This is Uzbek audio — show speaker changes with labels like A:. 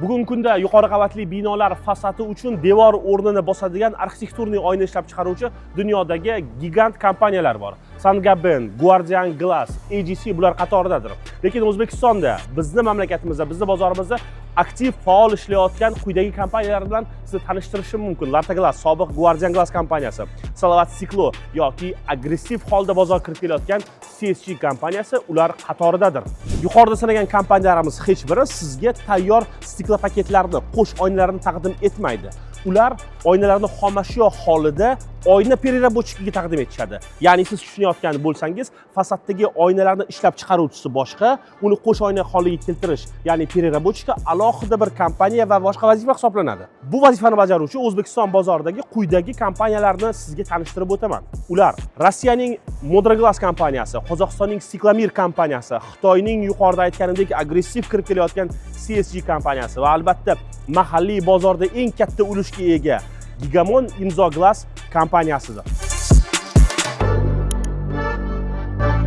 A: Bugungi kunda yuqori qavatli binolar fasadi uchun devor o'rnini bosadigan arxitekturniy oyna ishlab chiqaruvchi dunyodagi gigant kompaniyalar bor. Saint-Gobain, Guardian Glass, AGC bular qatoridadir. Lekin O'zbekistonda, bizning mamlakatimizda, bizning bozorimizda aktiv faol ishlayotgan quyidagi kompaniyalar bilan sizni tanishtirishim mumkin. Larta Glass, sobiq Guardian Glass kompaniyasi, Salovat Siklo yoki agressiv holda bozorga kirib kelayotgan CSG kompaniyasi ular qatoridadir. Yuqorida sanagan kompaniyalarimiz hech biri sizga tayyor stiklo paketlarni, qo'sh oynalarni taqdim etmaydi. Ular oynalarni xomashyo holida oyna переработчикiga taqdim etishadi. Ya'ni siz tushunayotgan bo'lsangiz, fasaddagi oynalarni ishlab chiqaruvchisi boshqa, uni qo'sh oyna holiga keltirish, ya'ni переработчикka alohida bir kompaniya va boshqa vazifa hisoblanadi. Bu vazifani bajaruvchi O'zbekiston bozoridagi quyidagi kompaniyalarni sizga tanishtirib o'taman. Ular Rossiyaning Modroglass kompaniyasi, Qozog'istonning Siklamir kompaniyasi, Xitoyning yuqorida aytganimdek agressiv kirib kelayotgan CSG kompaniyasi va albatta mahalliy bozorda eng katta ulushga ega Gigamon Imzo Glass kompaniyasidir.